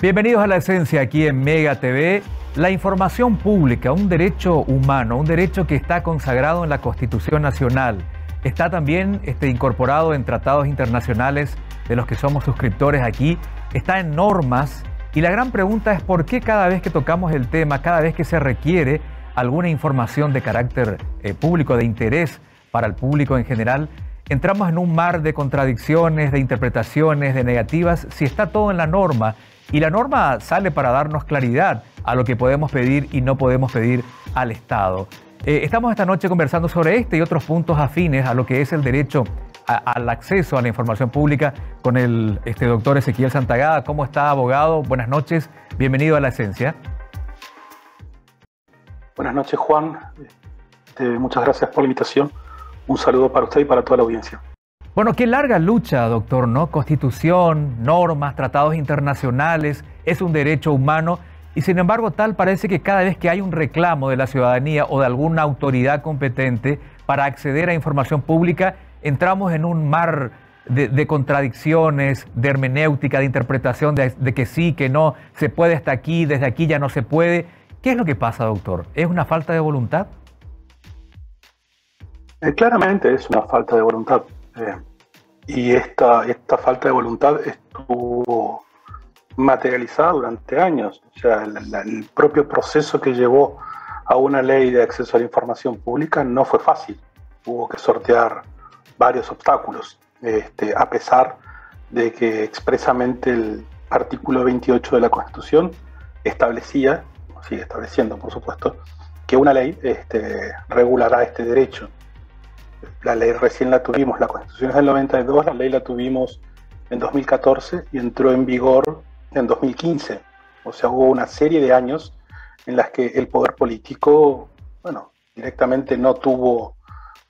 Bienvenidos a La Esencia aquí en Mega TV. La información pública, un derecho humano, un derecho que está consagrado en la Constitución Nacional. Está también incorporado en tratados internacionales de los que somos suscriptores aquí. Está en normas. Y la gran pregunta es por qué cada vez que tocamos el tema, cada vez que se requiere alguna información de carácter público, de interés para el público en general, entramos en un mar de contradicciones, de interpretaciones, de negativas, si está todo en la norma. Y la norma sale para darnos claridad a lo que podemos pedir y no podemos pedir al Estado. Estamos esta noche conversando sobre este y otros puntos afines a lo que es el derecho al acceso a la información pública con el doctor Ezequiel Santagada. ¿Cómo está, abogado? Buenas noches, bienvenido a La Esencia. Buenas noches, Juan. Muchas gracias por la invitación. Un saludo para usted y para toda la audiencia. Bueno, qué larga lucha, doctor, ¿no? Constitución, normas, tratados internacionales, es un derecho humano y sin embargo tal parece que cada vez que hay un reclamo de la ciudadanía o de alguna autoridad competente para acceder a información pública, entramos en un mar de contradicciones, de hermenéutica, de interpretación, de que sí, que no, se puede hasta aquí, desde aquí ya no se puede. ¿Qué es lo que pasa, doctor? ¿Es una falta de voluntad? Claramente es una falta de voluntad. Y esta falta de voluntad estuvo materializada durante años. O sea, el propio proceso que llevó a una ley de acceso a la información pública no fue fácil. Hubo que sortear varios obstáculos, a pesar de que expresamente el artículo 28 de la Constitución establecía, sigue estableciendo por supuesto, que una ley regulará este derecho. La ley recién la tuvimos, la Constitución es del 92, la ley la tuvimos en 2014 y entró en vigor en 2015. O sea, hubo una serie de años en las que el poder político, directamente no tuvo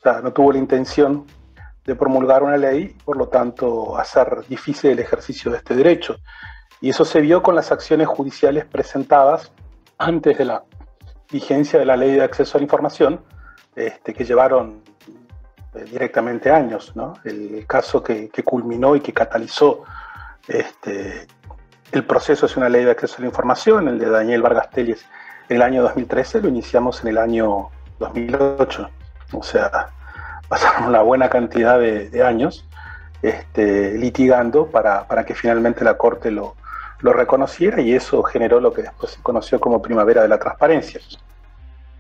la intención de promulgar una ley y por lo tanto hacer difícil el ejercicio de este derecho. Y eso se vio con las acciones judiciales presentadas antes de la vigencia de la ley de acceso a la información, que llevaron directamente años, ¿no? El caso que culminó y que catalizó el proceso es una ley de acceso a la información, el de Daniel Vargas Tellez en el año 2013, lo iniciamos en el año 2008, o sea, pasaron una buena cantidad de años litigando para que finalmente la Corte lo reconociera y eso generó lo que después se conoció como Primavera de la Transparencia.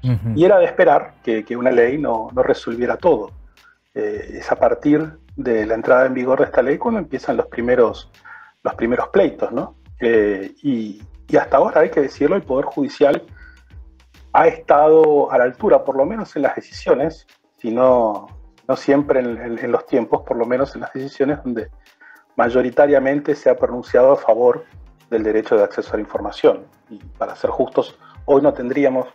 Uh-huh. Y era de esperar que una ley no resolviera todo. Es a partir de la entrada en vigor de esta ley cuando empiezan los primeros pleitos, ¿no? Y hasta ahora, hay que decirlo, el Poder Judicial ha estado a la altura, por lo menos en las decisiones, si no siempre en los tiempos, por lo menos en las decisiones donde mayoritariamente se ha pronunciado a favor del derecho de acceso a la información. Y para ser justos, hoy no tendríamos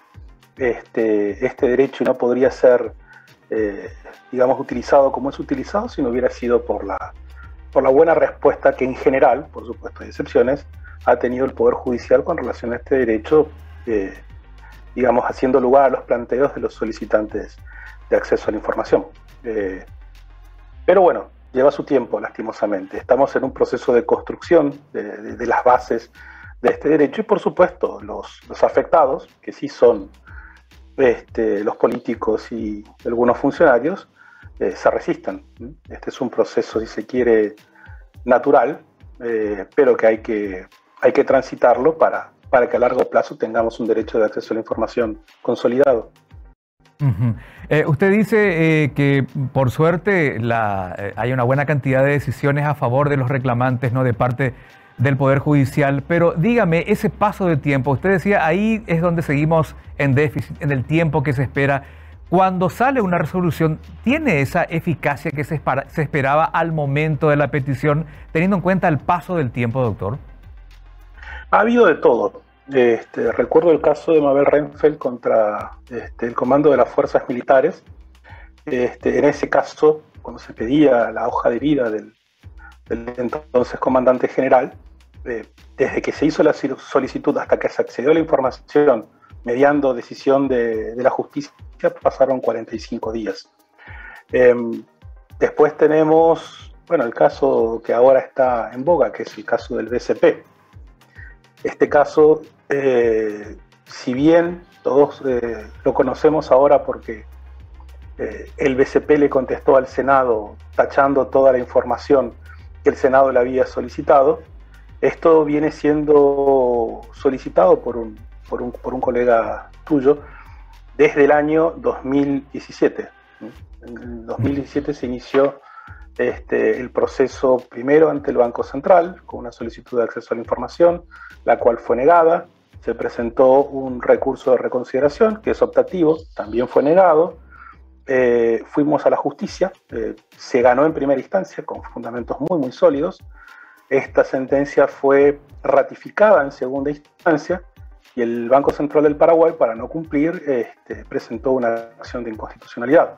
este derecho y no podría ser utilizado como es utilizado si no hubiera sido por la buena respuesta que en general, por supuesto hay excepciones, ha tenido el Poder Judicial con relación a este derecho, haciendo lugar a los planteos de los solicitantes de acceso a la información. Pero bueno, lleva su tiempo, lastimosamente. Estamos en un proceso de construcción de las bases de este derecho y por supuesto los afectados, que sí son los políticos y algunos funcionarios, se resistan. Este es un proceso, si se quiere, natural, pero que hay que transitarlo para que a largo plazo tengamos un derecho de acceso a la información consolidado. Uh-huh. Usted dice que por suerte hay una buena cantidad de decisiones a favor de los reclamantes, ¿no?, de parte del Poder Judicial, pero dígame, ese paso de tiempo, usted decía, ahí es donde seguimos en déficit, en el tiempo que se espera. Cuando sale una resolución, ¿tiene esa eficacia que se esperaba al momento de la petición, teniendo en cuenta el paso del tiempo, doctor? Ha habido de todo. Recuerdo el caso de Mabel Renfeld contra el comando de las fuerzas militares. En ese caso, cuando se pedía la hoja de vida del entonces comandante general, desde que se hizo la solicitud hasta que se accedió a la información mediando decisión de la justicia, pasaron 45 días. Después tenemos el caso que ahora está en boga, que es el caso del BCP. Este caso, si bien todos lo conocemos ahora porque el BCP le contestó al Senado tachando toda la información que el Senado le había solicitado, esto viene siendo solicitado por un colega tuyo desde el año 2017. En el 2017 se inició el proceso primero ante el Banco Central con una solicitud de acceso a la información, la cual fue negada. Se presentó un recurso de reconsideración que es optativo, también fue negado. Fuimos a la justicia, se ganó en primera instancia con fundamentos muy sólidos. Esta sentencia fue ratificada en segunda instancia y el Banco Central del Paraguay, para no cumplir, presentó una acción de inconstitucionalidad.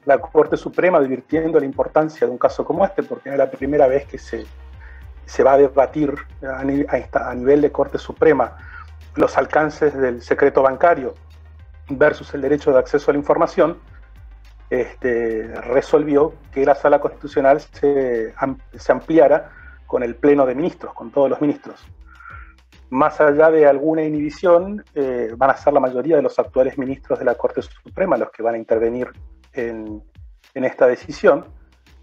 La Corte Suprema, advirtiendo la importancia de un caso como este, porque es la primera vez que se va a debatir a nivel de Corte Suprema los alcances del secreto bancario versus el derecho de acceso a la información, resolvió que la Sala Constitucional se ampliara con el Pleno de Ministros, con todos los ministros. Más allá de alguna inhibición, van a ser la mayoría de los actuales ministros de la Corte Suprema los que van a intervenir en esta decisión,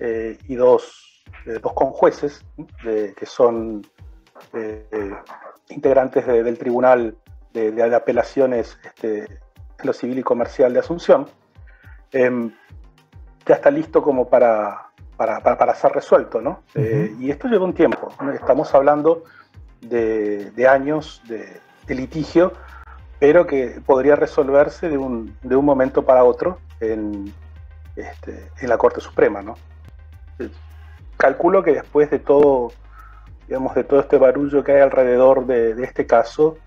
y dos conjueces que son integrantes del Tribunal de Apelaciones en lo Civil y Comercial de Asunción, ya está listo como para ser resuelto, ¿no? Y esto lleva un tiempo, ¿no? Estamos hablando de años de litigio, pero que podría resolverse de un momento para otro en la Corte Suprema, ¿no? Calculo que después de todo, digamos, de todo este barullo que hay alrededor de este caso,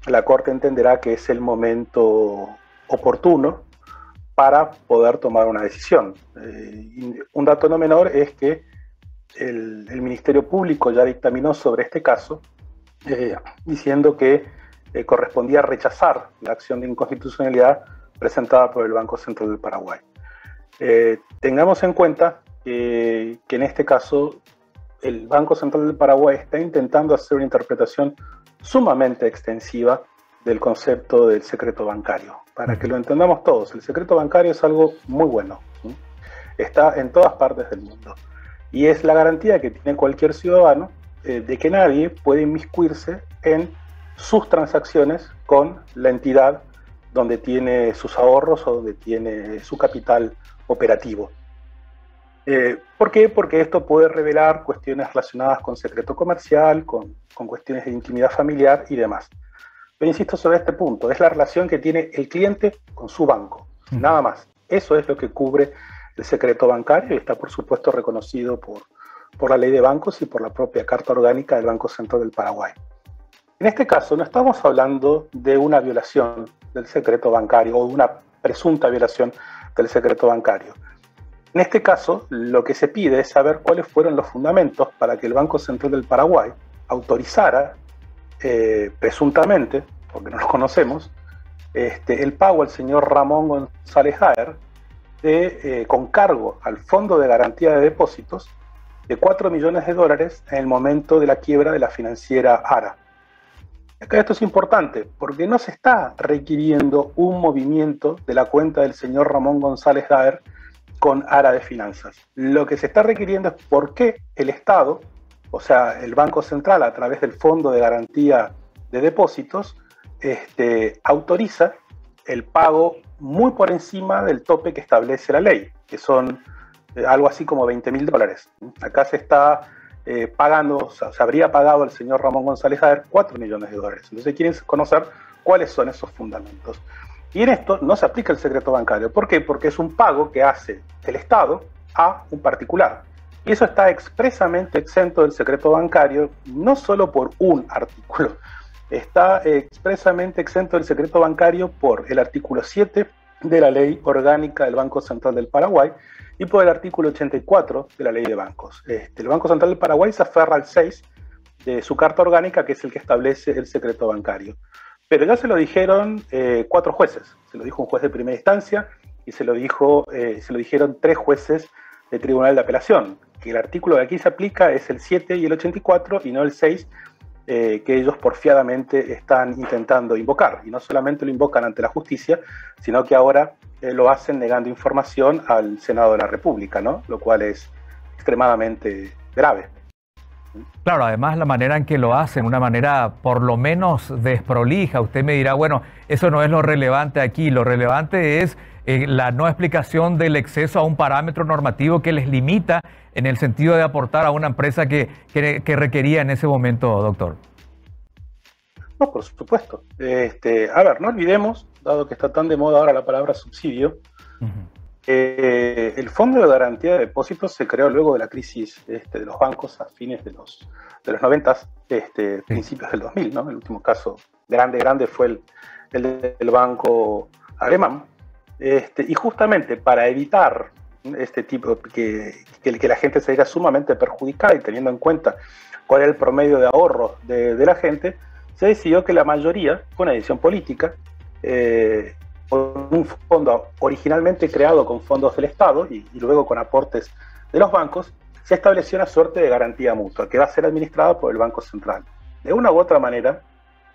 la Corte entenderá que es el momento oportuno para poder tomar una decisión. Un dato no menor es que el Ministerio Público ya dictaminó sobre este caso, diciendo que correspondía rechazar la acción de inconstitucionalidad presentada por el Banco Central del Paraguay. Tengamos en cuenta que en este caso el Banco Central del Paraguay está intentando hacer una interpretación sumamente extensiva del concepto del secreto bancario. Para que lo entendamos todos, el secreto bancario es algo muy bueno, ¿sí? Está en todas partes del mundo y es la garantía que tiene cualquier ciudadano de que nadie puede inmiscuirse en sus transacciones con la entidad donde tiene sus ahorros o donde tiene su capital operativo. ¿Por qué? Porque esto puede revelar cuestiones relacionadas con secreto comercial, con cuestiones de intimidad familiar y demás. Pero insisto sobre este punto, es la relación que tiene el cliente con su banco, nada más. Eso es lo que cubre el secreto bancario y está, por supuesto, reconocido por la ley de bancos y por la propia Carta Orgánica del Banco Central del Paraguay. En este caso, no estamos hablando de una violación del secreto bancario o de una presunta violación del secreto bancario. En este caso, lo que se pide es saber cuáles fueron los fundamentos para que el Banco Central del Paraguay autorizara, presuntamente, porque no lo conocemos, el pago al señor Ramón González Jaer con cargo al Fondo de Garantía de Depósitos de $4 millones en el momento de la quiebra de la financiera ARA. Acá esto es importante, porque no se está requiriendo un movimiento de la cuenta del señor Ramón González Jaer con ARA de Finanzas. Lo que se está requiriendo es por qué el Estado, o sea, el Banco Central, a través del Fondo de Garantía de Depósitos, autoriza el pago muy por encima del tope que establece la ley, que son algo así como $20.000. Acá se está pagando, o sea, se habría pagado al señor Ramón González Jaer $4 millones. Entonces quieren conocer cuáles son esos fundamentos. Y en esto no se aplica el secreto bancario. ¿Por qué? Porque es un pago que hace el Estado a un particular. Y eso está expresamente exento del secreto bancario, no solo por un artículo. Está expresamente exento del secreto bancario por el artículo 7 de la Ley Orgánica del Banco Central del Paraguay y por el artículo 84 de la Ley de Bancos. El Banco Central del Paraguay se aferra al 6 de su Carta Orgánica, que es el que establece el secreto bancario. Pero ya se lo dijeron 4 jueces. Se lo dijo un juez de primera instancia y se lo dijeron 3 jueces de Tribunal de Apelación, que el artículo que aquí se aplica es el 7 y el 84 y no el 6, que ellos porfiadamente están intentando invocar. Y no solamente lo invocan ante la justicia, sino que ahora lo hacen negando información al Senado de la República, ¿no? Lo cual es extremadamente grave. Claro, además la manera en que lo hacen, una manera por lo menos desprolija. Usted me dirá, bueno, eso no es lo relevante aquí. Lo relevante es la no explicación del exceso a un parámetro normativo que les limita en el sentido de aportar a una empresa que requería en ese momento, doctor. No, por supuesto. A ver, no olvidemos, dado que está tan de moda ahora la palabra subsidio, el Fondo de Garantía de Depósitos se creó luego de la crisis de los bancos a fines de los 90, principios del 2000, ¿no? El último caso grande fue el del banco alemán. Y justamente para evitar este tipo, que la gente se viera sumamente perjudicada y teniendo en cuenta cuál era el promedio de ahorro de la gente, se decidió que la mayoría, con una decisión política, con un fondo originalmente creado con fondos del Estado y luego con aportes de los bancos, se estableció una suerte de garantía mutua que va a ser administrada por el Banco Central. De una u otra manera,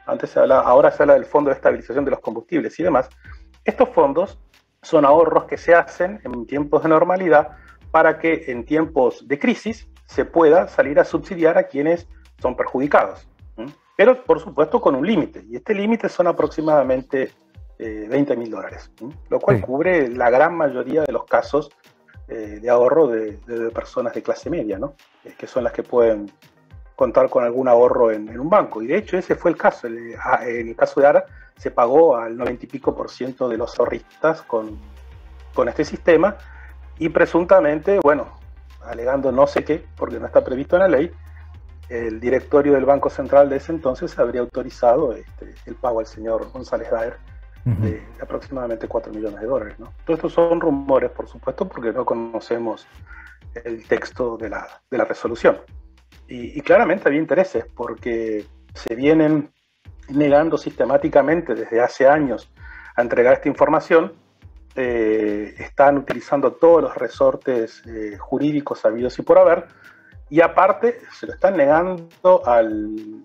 ahora se habla del Fondo de Estabilización de los Combustibles y demás. Estos fondos son ahorros que se hacen en tiempos de normalidad para que en tiempos de crisis se pueda salir a subsidiar a quienes son perjudicados. Pero, por supuesto, con un límite. Y este límite son aproximadamente $20.000, lo cual cubre la gran mayoría de los casos de ahorro de personas de clase media, ¿no? Que son las que pueden contar con algún ahorro en un banco. Y de hecho ese fue el caso. En el caso de ARA se pagó al 90 y pico % de los ahorristas con este sistema y presuntamente, bueno, alegando no sé qué, porque no está previsto en la ley, el directorio del Banco Central de ese entonces habría autorizado el pago al señor González Daer de aproximadamente $4 millones, ¿no? Todos estos son rumores, por supuesto, porque no conocemos el texto de la resolución. Y claramente había intereses, porque se vienen negando sistemáticamente desde hace años a entregar esta información. Están utilizando todos los resortes jurídicos habidos y por haber, y aparte se lo están negando al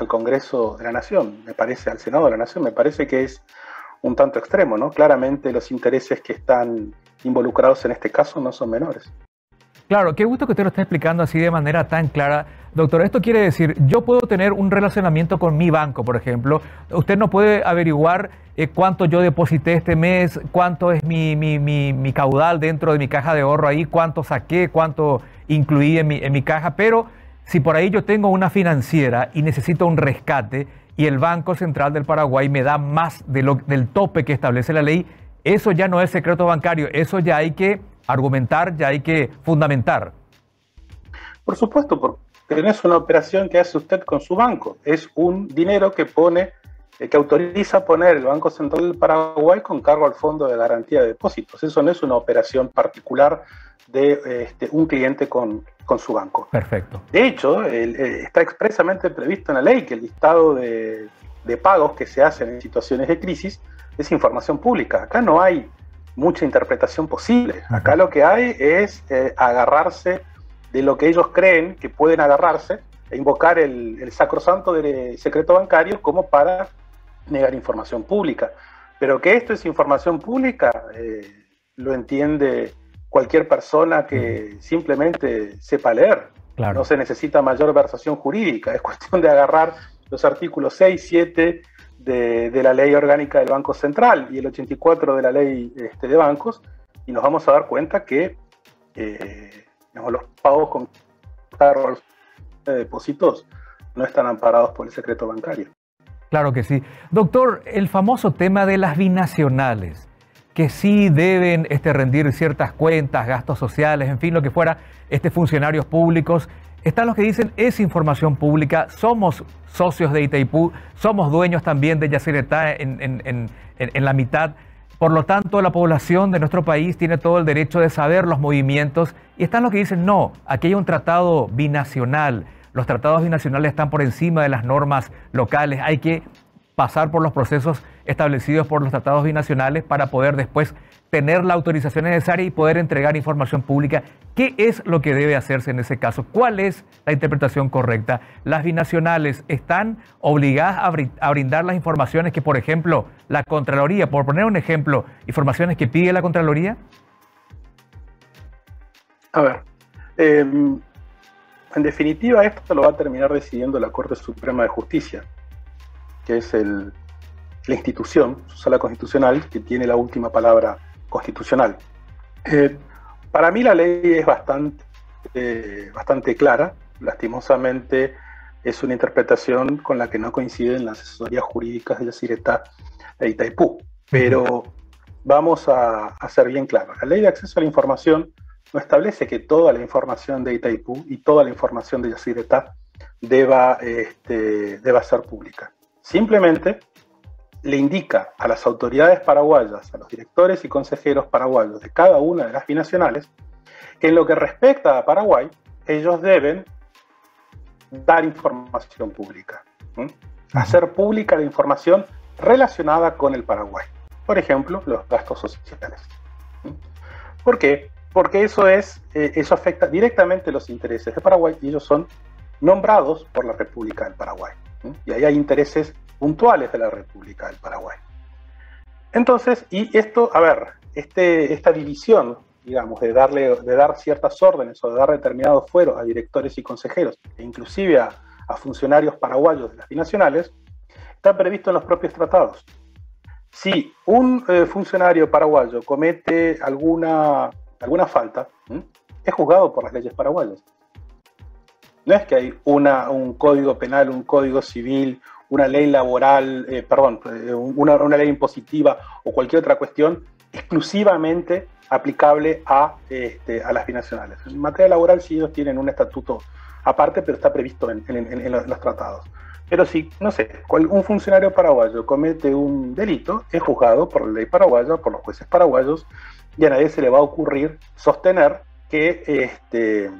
Congreso de la Nación, me parece, al Senado de la Nación. Me parece que es un tanto extremo, ¿no? Claramente los intereses que están involucrados en este caso no son menores. Claro, qué gusto que usted lo esté explicando así de manera tan clara. Doctor, esto quiere decir, yo puedo tener un relacionamiento con mi banco, por ejemplo. Usted no puede averiguar cuánto yo deposité este mes, cuánto es mi caudal dentro de mi caja de ahorro ahí, cuánto saqué, cuánto incluí en mi caja, pero si por ahí yo tengo una financiera y necesito un rescate y el Banco Central del Paraguay me da más del tope que establece la ley, eso ya no es secreto bancario, eso ya hay que argumentar, ya hay que fundamentar. Por supuesto, porque no es una operación que hace usted con su banco, es un dinero que autoriza poner el Banco Central del Paraguay con cargo al Fondo de Garantía de Depósitos. Eso no es una operación particular de un cliente con su banco. Perfecto. De hecho, está expresamente previsto en la ley que el listado de pagos que se hacen en situaciones de crisis es información pública. Acá no hay mucha interpretación posible. Acá lo que hay es agarrarse de lo que ellos creen que pueden agarrarse e invocar el sacrosanto del secreto bancario como para negar información pública. Pero que esto es información pública, lo entiende cualquier persona que simplemente sepa leer. Claro. No se necesita mayor versación jurídica, es cuestión de agarrar los artículos 6, 7 de la Ley Orgánica del Banco Central y el 84 de la Ley de Bancos, y nos vamos a dar cuenta que los pagos con cargos de depósitos no están amparados por el secreto bancario. Claro que sí. Doctor, el famoso tema de las binacionales, que sí deben rendir ciertas cuentas, gastos sociales, en fin, lo que fuera, funcionarios públicos. Están los que dicen, es información pública, somos socios de Itaipú, somos dueños también de Yacyretá en la mitad. Por lo tanto, la población de nuestro país tiene todo el derecho de saber los movimientos. Y están los que dicen, no, aquí hay un tratado binacional. Los tratados binacionales están por encima de las normas locales. Hay que pasar por los procesos establecidos por los tratados binacionales para poder después tener la autorización necesaria y poder entregar información pública. ¿Qué es lo que debe hacerse en ese caso? ¿Cuál es la interpretación correcta? ¿Las binacionales están obligadas a brindar las informaciones que, por ejemplo, la Contraloría, por poner un ejemplo, informaciones que pide la Contraloría? A ver, en definitiva esto lo va a terminar decidiendo la Corte Suprema de Justicia, que es la institución, su sala constitucional, que tiene la última palabra constitucional. Para mí la ley es bastante clara. Lastimosamente es una interpretación con la que no coinciden las asesorías jurídicas de Yacyretá e Itaipú. Pero vamos a ser bien claros. La ley de acceso a la información no establece que toda la información de Itaipú y toda la información de Yacyretá deba ser pública. Simplemente le indica a las autoridades paraguayas, a los directores y consejeros paraguayos de cada una de las binacionales, que en lo que respecta a Paraguay, ellos deben dar información pública, hacer pública la información relacionada con el Paraguay. Por ejemplo, los gastos sociales. ¿Por qué? Porque eso afecta directamente los intereses de Paraguay y ellos son nombrados por la República del Paraguay. Y ahí hay intereses puntuales de la República del Paraguay. Entonces, y esto, a ver, esta división, digamos, de dar ciertas órdenes o de dar determinados fueros a directores y consejeros, e inclusive a funcionarios paraguayos de las binacionales, está previsto en los propios tratados. Si un funcionario paraguayo comete alguna falta, es juzgado por las leyes paraguayas. No es que hay un código penal, un código civil, una ley laboral, una ley impositiva o cualquier otra cuestión exclusivamente aplicable a las binacionales. En materia laboral sí ellos tienen un estatuto aparte, pero está previsto en los tratados. Pero si, no sé, un funcionario paraguayo comete un delito, es juzgado por la ley paraguaya, por los jueces paraguayos, y a nadie se le va a ocurrir sostener que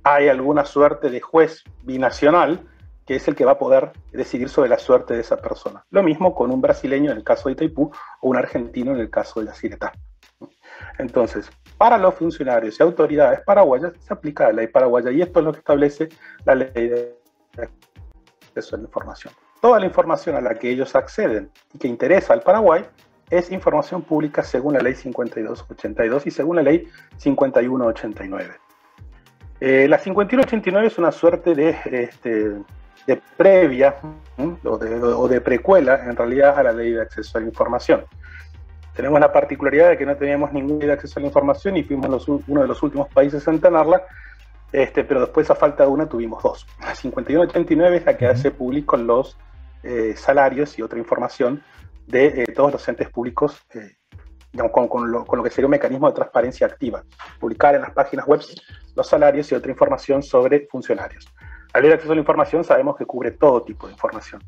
hay alguna suerte de juez binacional que es el que va a poder decidir sobre la suerte de esa persona. Lo mismo con un brasileño en el caso de Itaipú o un argentino en el caso de Yacyretá. Entonces, para los funcionarios y autoridades paraguayas se aplica la ley paraguaya y esto es lo que establece la ley de acceso a la información. Toda la información a la que ellos acceden y que interesa al Paraguay es información pública según la ley 5282 y según la ley 5189. La 5189 es una suerte de previa o de precuela en realidad a la ley de acceso a la información. Tenemos la particularidad de que no teníamos ninguna ley de acceso a la información y fuimos uno de los últimos países en tenerla, pero después a falta de una tuvimos dos. La 5189 es la que hace público los salarios y otra información de todos los entes públicos, digamos, con lo que sería un mecanismo de transparencia activa, publicar en las páginas web los salarios y otra información sobre funcionarios. La ley de acceso a la información sabemos que cubre todo tipo de información.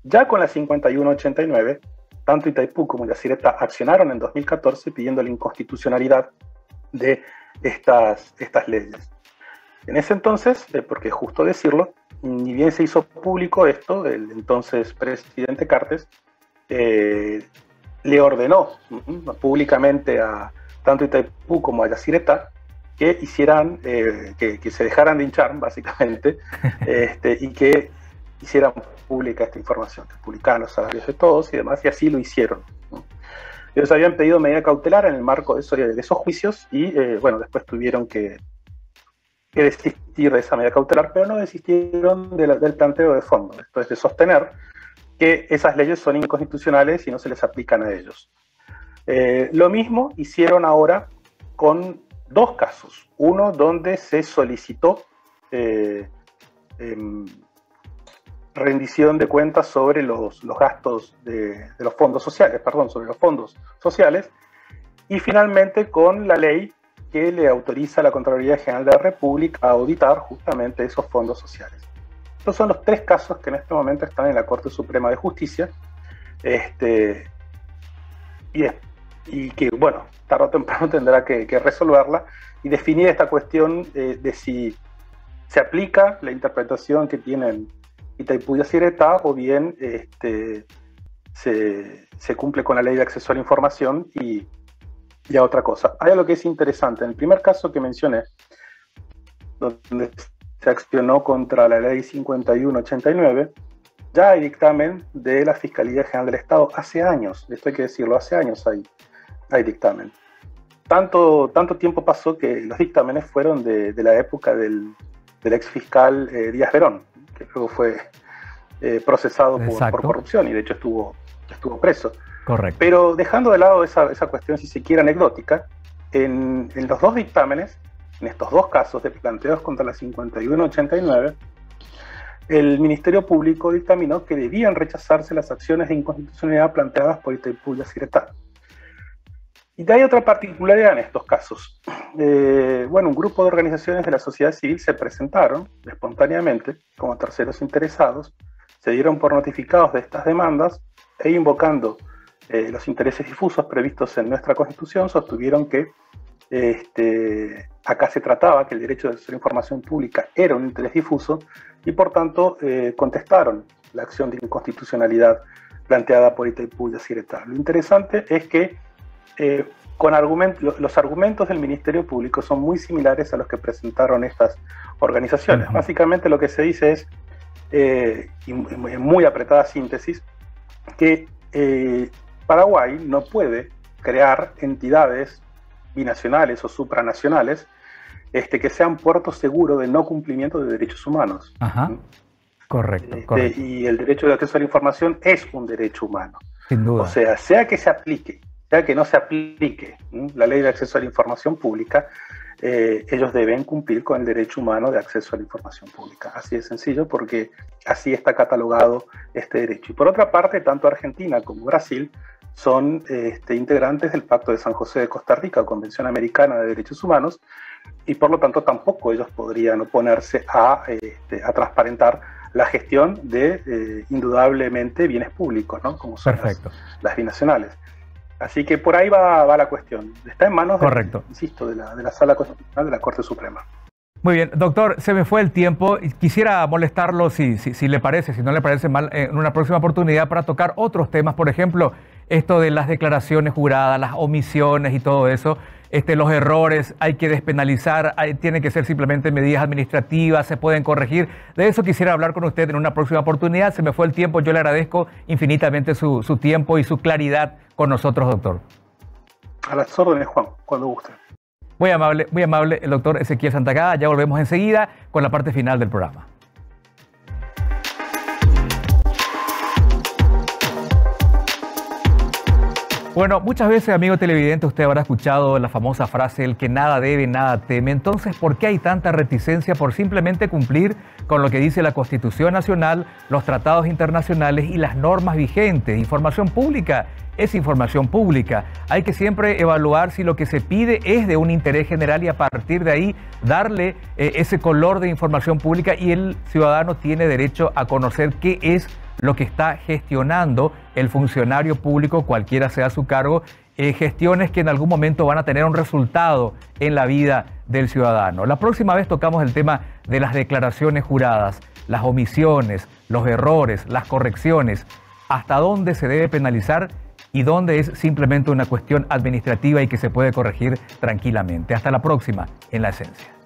Ya con la 5189, tanto Itaipú como Yacyretá accionaron en 2014 pidiendo la inconstitucionalidad de estas leyes. En ese entonces, porque es justo decirlo, ni bien se hizo público esto, el entonces presidente Cartes le ordenó públicamente a tanto Itaipú como a Yacyretá que hicieran, que se dejaran de hinchar, básicamente, y que hicieran pública esta información, que publicaran los salarios de todos y demás, y así lo hicieron. Ellos habían pedido medida cautelar en el marco de esos juicios y, bueno, después tuvieron que desistir de esa medida cautelar, pero no desistieron del planteo de fondo, esto es de sostener que esas leyes son inconstitucionales y no se les aplican a ellos. Lo mismo hicieron ahora con dos casos. Uno donde se solicitó rendición de cuentas sobre los gastos de los fondos sociales, sobre los fondos sociales, y finalmente con la ley que le autoriza a la Contraloría General de la República a auditar justamente esos fondos sociales. Estos son los tres casos que en este momento están en la Corte Suprema de Justicia, y que, bueno, tarde o temprano tendrá que resolverla y definir esta cuestión de si se aplica la interpretación que tienen Itaipú y Yacyretá o bien se cumple con la ley de acceso a la información y y a otra cosa. Hay algo que es interesante. En el primer caso que mencioné, donde se accionó contra la ley 5189, ya hay dictamen de la Fiscalía General del Estado hace años, esto hay que decirlo, hace años hay dictamen. Tanto tiempo pasó que los dictámenes fueron de la época del ex fiscal Díaz Verón, que luego fue procesado por corrupción y de hecho estuvo preso. Correcto. Pero dejando de lado esa cuestión, si se quiere, anecdótica, en los dos dictámenes, en estos dos casos de planteos contra la 5189, el Ministerio Público dictaminó que debían rechazarse las acciones de inconstitucionalidad planteadas por Itaipú y Yacyretá. Y hay otra particularidad en estos casos. Un grupo de organizaciones de la sociedad civil se presentaron espontáneamente como terceros interesados, se dieron por notificados de estas demandas e invocando los intereses difusos previstos en nuestra Constitución, sostuvieron que acá se trataba que el derecho de acceso a la información pública era un interés difuso y por tanto contestaron la acción de inconstitucionalidad planteada por Itaipú y Yacyretá. Lo interesante es que los argumentos del Ministerio Público son muy similares a los que presentaron estas organizaciones. Básicamente lo que se dice es, en muy apretada síntesis, que Paraguay no puede crear entidades binacionales o supranacionales que sean puertos seguros de no cumplimiento de derechos humanos. Ajá. Correcto. Y el derecho de acceso a la información es un derecho humano. Sin duda. O sea que se aplique, sea que no se aplique la ley de acceso a la información pública, ellos deben cumplir con el derecho humano de acceso a la información pública. Así de sencillo, porque así está catalogado este derecho. Y por otra parte, tanto Argentina como Brasil son integrantes del Pacto de San José de Costa Rica, o Convención Americana de Derechos Humanos, y por lo tanto tampoco ellos podrían oponerse a transparentar la gestión de indudablemente bienes públicos, ¿no? Como son las binacionales. Así que por ahí va la cuestión. Está en manos, insisto, de la Sala Constitucional de la Corte Suprema. Muy bien, doctor, se me fue el tiempo. Quisiera molestarlo, si le parece, si no le parece mal, en una próxima oportunidad para tocar otros temas. Por ejemplo, esto de las declaraciones juradas, las omisiones y todo eso. Los errores hay que despenalizar, tienen que ser simplemente medidas administrativas, se pueden corregir. De eso quisiera hablar con usted en una próxima oportunidad. Se me fue el tiempo, yo le agradezco infinitamente su tiempo y su claridad con nosotros, doctor. A las órdenes, Juan, cuando guste. Muy amable el doctor Ezequiel Santagada. Ya volvemos enseguida con la parte final del programa. Bueno, muchas veces, amigo televidente, usted habrá escuchado la famosa frase, el que nada debe, nada teme. Entonces, ¿por qué hay tanta reticencia por simplemente cumplir con lo que dice la Constitución Nacional, los tratados internacionales y las normas vigentes? Información pública es información pública. Hay que siempre evaluar si lo que se pide es de un interés general y a partir de ahí darle ese color de información pública, y el ciudadano tiene derecho a conocer qué es lo que está gestionando el funcionario público, cualquiera sea su cargo, gestiones que en algún momento van a tener un resultado en la vida del ciudadano. La próxima vez tocamos el tema de las declaraciones juradas, las omisiones, los errores, las correcciones, hasta dónde se debe penalizar y dónde es simplemente una cuestión administrativa y que se puede corregir tranquilamente. Hasta la próxima en La Esencia.